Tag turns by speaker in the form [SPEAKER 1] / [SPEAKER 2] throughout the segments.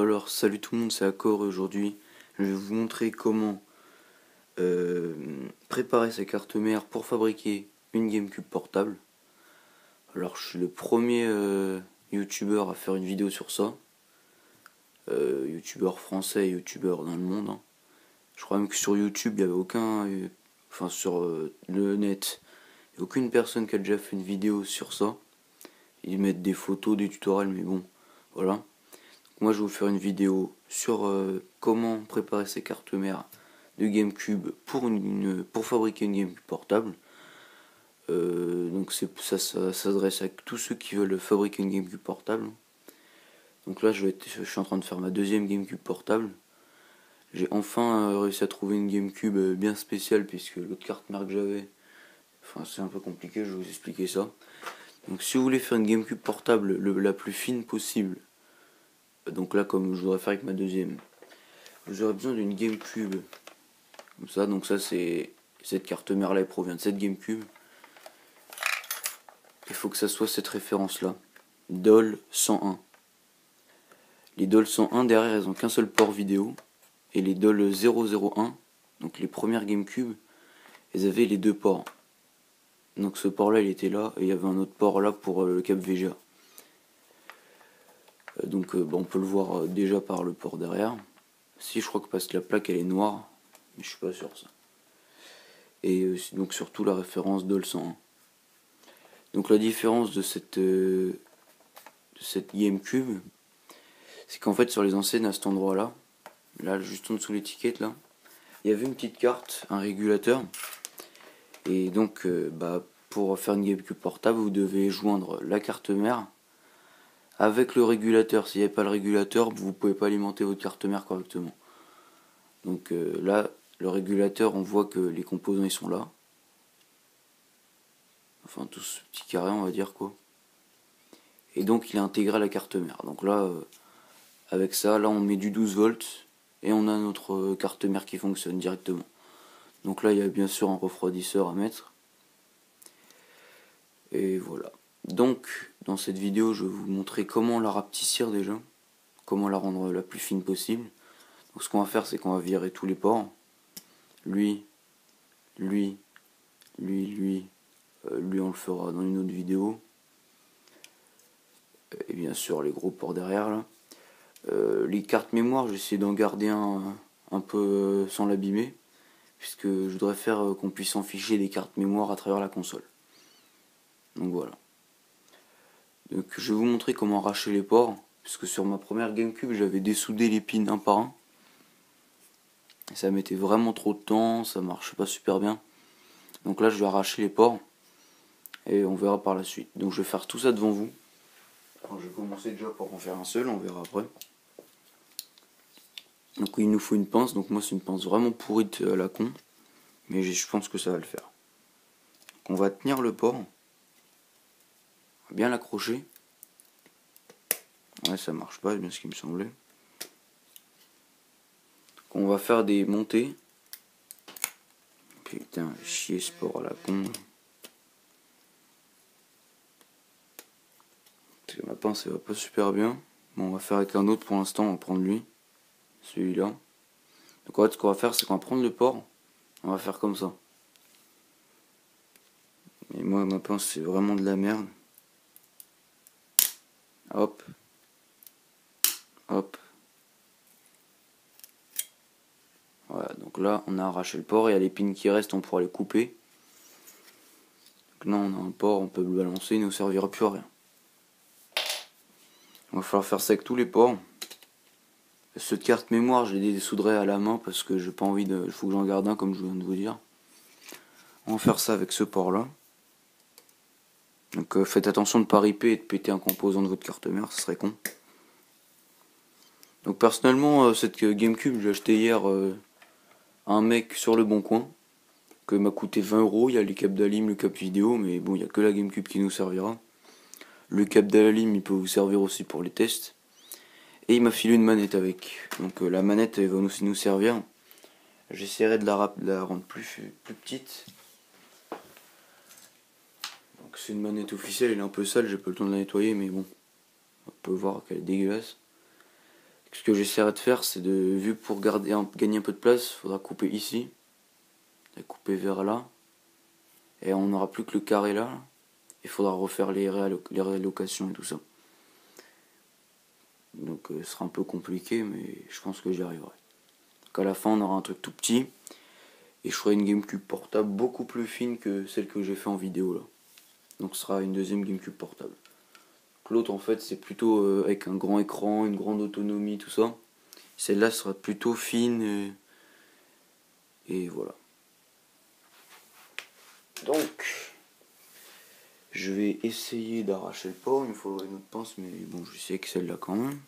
[SPEAKER 1] Alors, salut tout le monde, c'est Accor et aujourd'hui je vais vous montrer comment préparer sa carte mère pour fabriquer une GameCube portable. Alors, je suis le premier youtubeur à faire une vidéo sur ça. Youtubeur français et youtubeur dans le monde, hein. Je crois même que sur YouTube, il n'y avait aucun. Enfin, sur le net, il n'y a aucune personne qui a déjà fait une vidéo sur ça. Ils mettent des photos, des tutoriels, mais bon, voilà. Moi je vais vous faire une vidéo sur comment préparer ses cartes mères de GameCube pour fabriquer une GameCube portable. Donc ça s'adresse à tous ceux qui veulent fabriquer une GameCube portable. Donc là je suis en train de faire ma deuxième GameCube portable. J'ai enfin réussi à trouver une GameCube bien spéciale puisque l'autre carte mère que j'avais, enfin c'est un peu compliqué, je vais vous expliquer ça. Donc si vous voulez faire une GameCube portable la plus fine possible, donc là comme je voudrais faire avec ma deuxième, vous aurez besoin d'une GameCube comme ça. Donc ça c'est cette carte mère là, elle provient de cette GameCube. Il faut que ça soit cette référence là, DOL 101. Les DOL 101 derrière elles ont qu'un seul port vidéo, et les DOL 001, donc les premières GameCube, elles avaient les deux ports. Donc ce port là il était là et il y avait un autre port là pour le câble VGA. Donc on peut le voir déjà par le port derrière. Si, je crois que parce que la plaque elle est noire, mais je suis pas sûr ça. Et donc surtout la référence DOL 101. Donc la différence de cette GameCube, c'est qu'en fait sur les anciennes à cet endroit là juste en dessous l'étiquette là, il y avait une petite carte, un régulateur. Et donc pour faire une GameCube portable, vous devez joindre la carte mère avec le régulateur. S'il n'y avait pas le régulateur, vous ne pouvez pas alimenter votre carte mère correctement. Donc là, le régulateur, on voit que les composants ils sont là. Enfin tout ce petit carré on va dire quoi. Et donc il est intégré à la carte mère. Donc là, avec ça, là on met du 12 volts et on a notre carte mère qui fonctionne directement. Donc là il y a bien sûr un refroidisseur à mettre. Et voilà. Donc dans cette vidéo je vais vous montrer comment la rapetissir déjà. Comment la rendre la plus fine possible. Donc ce qu'on va faire c'est qu'on va virer tous les ports. Lui on le fera dans une autre vidéo. Et bien sûr les gros ports derrière là. Les cartes mémoire, j'ai essayé d'en garder un peu sans l'abîmer, puisque je voudrais faire qu'on puisse en ficher des cartes mémoire à travers la console. Donc voilà. Donc je vais vous montrer comment arracher les ports, puisque sur ma première GameCube j'avais dessoudé les pins un par un. Et ça mettait vraiment trop de temps, ça marchait pas super bien. Donc là je vais arracher les ports, et on verra par la suite. Donc je vais faire tout ça devant vous. Alors, je vais commencer déjà par en faire un seul, on verra après. Donc il nous faut une pince, donc moi c'est une pince vraiment pourrite à la con, mais je pense que ça va le faire. Donc on va tenir le port, on va bien l'accrocher. Ouais, ça marche pas, c'est bien ce qui me semblait. Donc on va faire des montées. Putain, chier ce port à la con. Parce que ma pince elle va pas super bien. Bon, on va faire avec un autre pour l'instant, on va prendre lui, celui-là. Donc en fait ce qu'on va faire c'est qu'on va prendre le port, on va faire comme ça. Et moi ma pince c'est vraiment de la merde. Hop. Hop. Voilà, donc là on a arraché le port et à les pins qui restent on pourra les couper. Donc là on a un port, on peut le balancer, il ne nous servira plus à rien. Il va falloir faire ça avec tous les ports. Cette carte mémoire je les dessoudrai à la main parce que j'ai pas envie de. Il faut que j'en garde un comme je viens de vous dire. On va faire ça avec ce port là. Donc faites attention de ne pas riper et de péter un composant de votre carte mère, ce serait con. Donc personnellement cette GameCube je l'ai acheté hier à un mec sur le bon coin, que m'a coûté 20 €. Il y a les câbles d'alim, le câble vidéo, mais bon il n'y a que la GameCube qui nous servira. Le câble d'alim il peut vous servir aussi pour les tests. Et il m'a filé une manette avec. Donc la manette elle va aussi nous servir. J'essaierai de la rendre plus petite. Donc c'est une manette officielle, elle est un peu sale, j'ai pas le temps de la nettoyer, mais bon, on peut voir qu'elle est dégueulasse. Ce que j'essaierai de faire, c'est vu pour gagner un peu de place, il faudra couper ici, et couper vers là, et on n'aura plus que le carré là. Il faudra refaire les réallocations et tout ça. Donc ce sera un peu compliqué, mais je pense que j'y arriverai. Donc à la fin, on aura un truc tout petit, et je ferai une GameCube portable beaucoup plus fine que celle que j'ai fait en vidéo là. Donc ce sera une deuxième GameCube portable. L'autre en fait c'est plutôt avec un grand écran, une grande autonomie, tout ça. Celle-là sera plutôt fine et voilà. Donc je vais essayer d'arracher le port, il me faudrait une autre pince, mais bon je vais essayer avec celle-là quand même.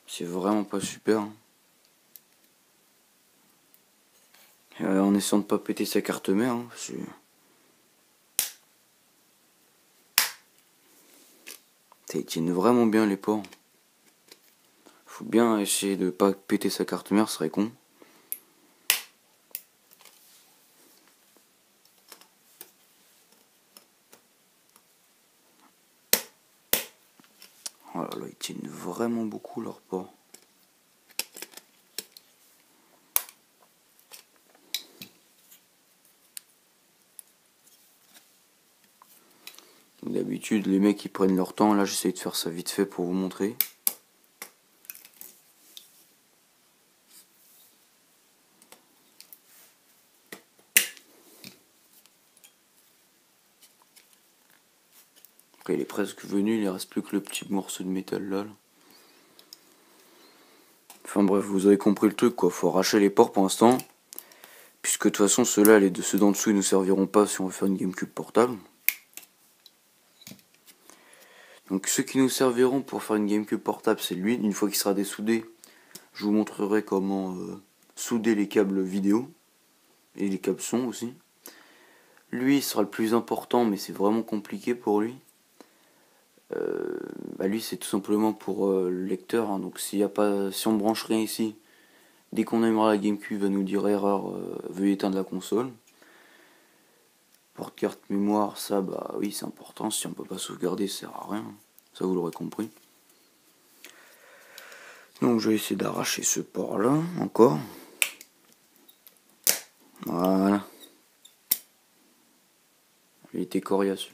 [SPEAKER 1] C'est vraiment pas super. En essayant de pas péter sa carte mère. Ils tiennent vraiment bien les ports. Faut bien essayer de pas péter sa carte mère, ce serait con. Oh là là, ils tiennent vraiment beaucoup leurs ports. D'habitude, les mecs ils prennent leur temps. Là, j'essaie de faire ça vite fait pour vous montrer. Après, il est presque venu. Il ne reste plus que le petit morceau de métal là. Enfin bref, vous avez compris le truc quoi. Faut arracher les ports pour l'instant. Puisque de toute façon, ceux-là, ceux d'en dessous, ils nous serviront pas si on veut faire une GameCube portable. Donc ceux qui nous serviront pour faire une GameCube portable, c'est lui. Une fois qu'il sera dessoudé, je vous montrerai comment souder les câbles vidéo et les câbles son aussi. Lui sera le plus important, mais c'est vraiment compliqué pour lui. Lui c'est tout simplement pour le lecteur, hein. Donc si on ne branche rien ici, dès qu'on allumera la GameCube, il va nous dire erreur, veuillez éteindre la console. Porte-carte mémoire, ça bah oui c'est important, si on peut pas sauvegarder ça sert à rien, ça vous l'aurez compris. Donc je vais essayer d'arracher ce port là encore. Voilà. Il était coriace.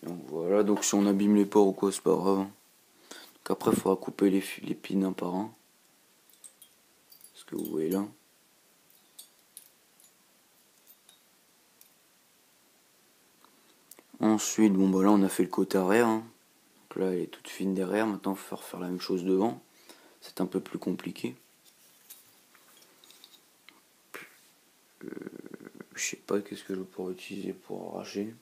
[SPEAKER 1] Donc voilà, donc si on abîme les ports ou quoi c'est pas grave. Donc après il faudra couper les pins un par un. Ce que vous voyez là. Ensuite, bon bah là on a fait le côté arrière. Hein. Donc là elle est toute fine derrière, maintenant il va falloir faire la même chose devant. C'est un peu plus compliqué. Je sais pas qu'est-ce que je pourrais utiliser pour arracher.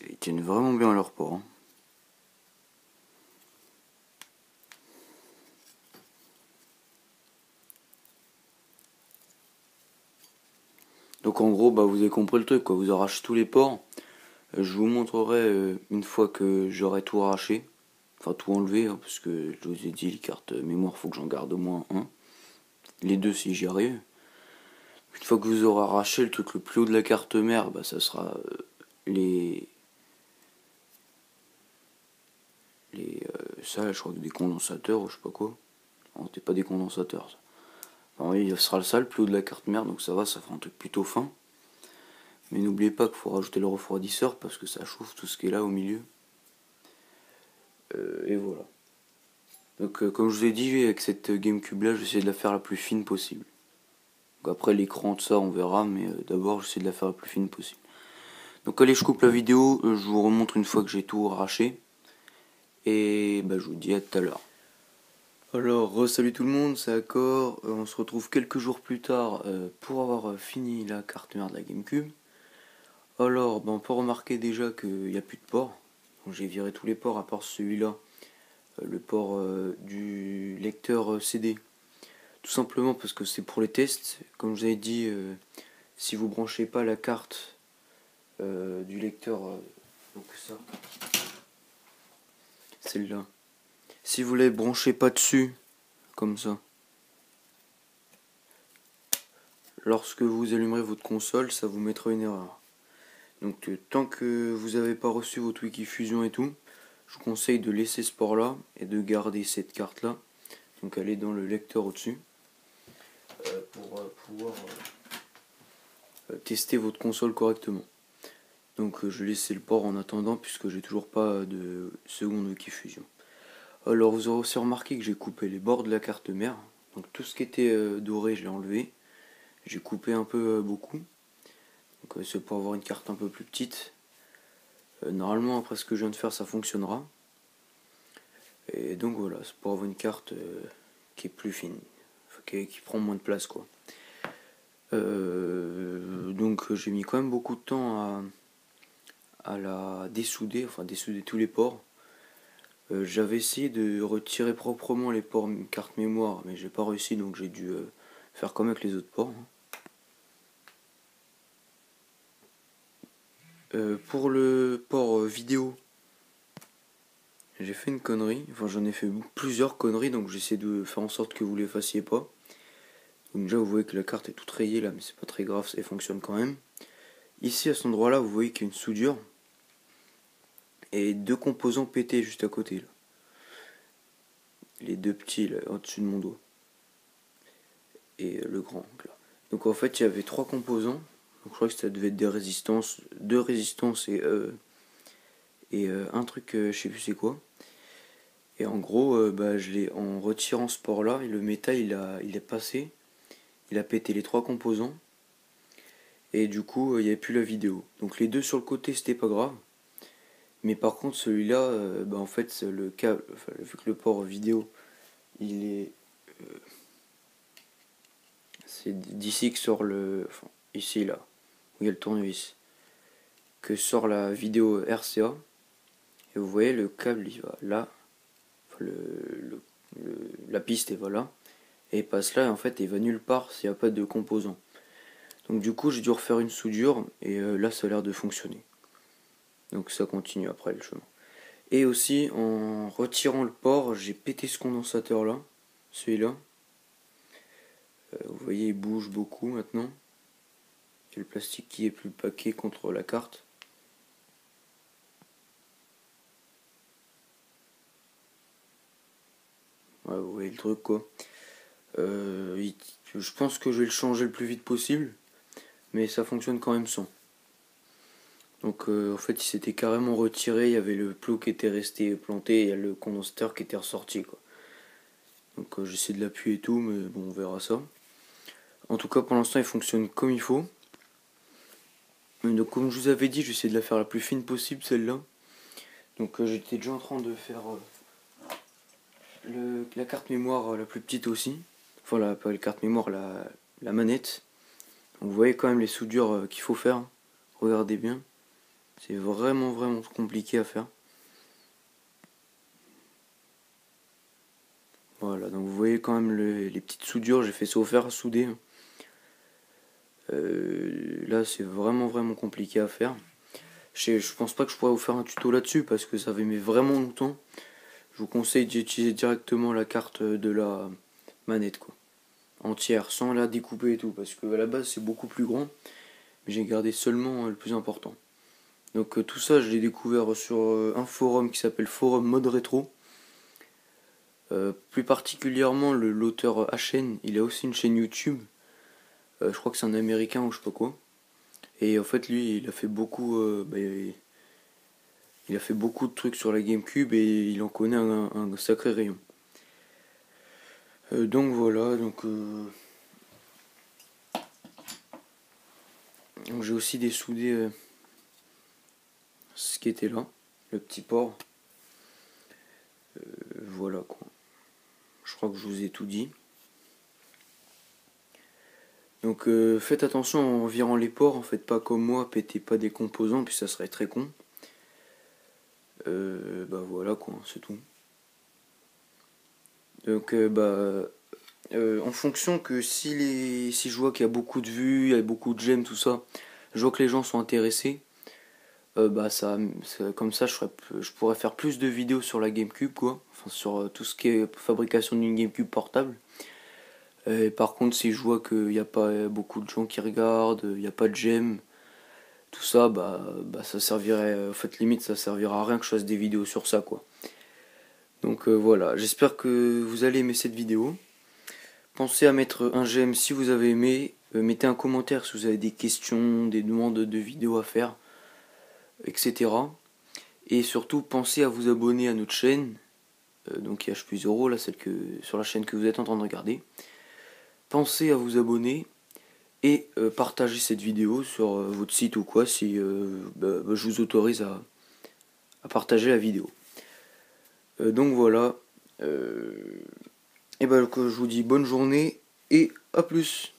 [SPEAKER 1] Ils tiennent vraiment bien leur port. Hein. Donc en gros, bah, vous avez compris le truc, quoi. Vous arrachez tous les ports. Je vous montrerai une fois que j'aurai tout arraché. Enfin tout enlevé, hein, parce que je vous ai dit, les cartes mémoire, faut que j'en garde au moins un. Les deux si j'y arrive. Une fois que vous aurez arraché le truc le plus haut de la carte mère, bah, ça sera ça, je crois que des condensateurs ou je sais pas quoi. Non, c'était pas des condensateurs ça. Enfin, oui, ce sera ça le plus haut de la carte mère, donc ça va, ça fera un truc plutôt fin. Mais n'oubliez pas qu'il faut rajouter le refroidisseur parce que ça chauffe tout ce qui est là au milieu. Et voilà. Donc comme je vous ai dit, avec cette GameCube là, j'essaie de la faire la plus fine possible. Donc, après l'écran, tout ça, on verra, mais d'abord j'essaie de la faire la plus fine possible. Donc allez, je coupe la vidéo, je vous remontre une fois que j'ai tout arraché. Et bah, je vous dis à tout à l'heure. Alors, salut tout le monde, c'est Accor. On se retrouve quelques jours plus tard pour avoir fini la carte mère de la GameCube. Alors, ben, on peut remarquer déjà qu'il n'y a plus de port. Donc, j'ai viré tous les ports à part celui-là, le port du lecteur CD. Tout simplement parce que c'est pour les tests. Comme je vous avais dit, si vous branchez pas la carte du lecteur, donc ça, celle-là. Si vous les branchez pas dessus, comme ça, lorsque vous allumerez votre console, ça vous mettra une erreur. Donc tant que vous n'avez pas reçu votre Wikifusion et tout, je vous conseille de laisser ce port là et de garder cette carte là. Donc elle est dans le lecteur au-dessus pour pouvoir tester votre console correctement. Donc je laisse le port en attendant puisque j'ai toujours pas de seconde Wikifusion. Alors vous aurez aussi remarqué que j'ai coupé les bords de la carte mère. Donc tout ce qui était doré, je l'ai enlevé. J'ai coupé un peu beaucoup. Donc c'est pour avoir une carte un peu plus petite. Normalement après ce que je viens de faire ça fonctionnera. Et donc voilà, c'est pour avoir une carte qui est plus fine, qui prend moins de place quoi. Donc j'ai mis quand même beaucoup de temps à la dessouder, enfin dessouder tous les ports. J'avais essayé de retirer proprement les ports carte mémoire, mais j'ai pas réussi, donc j'ai dû faire comme avec les autres ports. Pour le port vidéo, j'ai fait une connerie, enfin j'en ai fait plusieurs conneries, donc j'essaie de faire en sorte que vous les fassiez pas. Donc déjà vous voyez que la carte est toute rayée là, mais c'est pas très grave, ça fonctionne quand même. Ici à cet endroit là, vous voyez qu'il y a une soudure et deux composants pétés juste à côté là. Les deux petits là, au-dessus de mon dos. Et le grand là. Donc en fait il y avait trois composants. Donc je crois que ça devait être des résistances, deux résistances et un truc, je sais plus c'est quoi. Et en gros, bah, en retirant ce port là, et le métal il est passé, il a pété les trois composants. Et du coup il n'y avait plus la vidéo. Donc les deux sur le côté c'était pas grave. Mais par contre celui-là, bah, en fait le câble, enfin, vu que le port vidéo il est c'est d'ici que sort le, enfin, ici là où il y a le tournevis, que sort la vidéo RCA. Et vous voyez le câble il va là, enfin, la piste et voilà, et il passe là et en fait il va nulle part s'il n'y a pas de composants. Donc du coup j'ai dû refaire une soudure et là ça a l'air de fonctionner. Donc ça continue après le chemin. Et aussi en retirant le port j'ai pété ce condensateur là, celui-là. Vous voyez il bouge beaucoup maintenant. Il y a le plastique qui est plus paqué contre la carte. Ouais, vous voyez le truc quoi. Je pense que je vais le changer le plus vite possible, mais ça fonctionne quand même sans. Donc en fait il s'était carrément retiré, il y avait le plot qui était resté planté et il y a le condensateur qui était ressorti quoi. Donc j'essaie de l'appuyer et tout, mais bon on verra ça. En tout cas pour l'instant il fonctionne comme il faut. Donc comme je vous avais dit, j'essaie de la faire la plus fine possible celle-là. Donc j'étais déjà en train de faire la carte mémoire la plus petite aussi. Enfin pas la carte mémoire, la manette. Donc, vous voyez quand même les soudures qu'il faut faire. Regardez bien. C'est vraiment compliqué à faire. Voilà, donc vous voyez quand même les petites soudures, j'ai fait ça au fer à souder. Là c'est vraiment compliqué à faire. Je pense pas que je pourrais vous faire un tuto là-dessus parce que ça va mettre vraiment longtemps. Je vous conseille d'utiliser directement la carte de la manette quoi, entière, sans la découper et tout, parce que à la base c'est beaucoup plus grand, mais j'ai gardé seulement le plus important. Donc tout ça je l'ai découvert sur un forum qui s'appelle Forum Mode Rétro. Plus particulièrement l'auteur HN, il a aussi une chaîne YouTube. Je crois que c'est un américain ou je sais pas quoi. Et en fait lui il a fait beaucoup il a fait beaucoup de trucs sur la GameCube et il en connaît un sacré rayon. Donc voilà, donc j'ai aussi dessoudé ce qui était là, le petit port. Voilà quoi. Je crois que je vous ai tout dit. Donc faites attention en virant les ports, en faites pas comme moi, pétez pas des composants, puis ça serait très con. Bah voilà quoi, c'est tout. Donc en fonction que si je vois qu'il y a beaucoup de vues, il y a beaucoup de j'aime, tout ça, je vois que les gens sont intéressés, comme ça je pourrais faire plus de vidéos sur la GameCube quoi, enfin sur tout ce qui est fabrication d'une GameCube portable. Et par contre si je vois qu'il n'y a pas beaucoup de gens qui regardent, il n'y a pas de j'aime, tout ça, ça servirait, en fait limite ça servira à rien que je fasse des vidéos sur ça quoi. Donc voilà, j'espère que vous allez aimer cette vidéo. Pensez à mettre un j'aime si vous avez aimé, mettez un commentaire si vous avez des questions, des demandes de vidéos à faire, etc. Et surtout pensez à vous abonner à notre chaîne, donc H plus 0, là sur la chaîne que vous êtes en train de regarder. Pensez à vous abonner et partager cette vidéo sur votre site ou quoi si je vous autorise à partager la vidéo. Donc voilà. Et je vous dis bonne journée et à plus.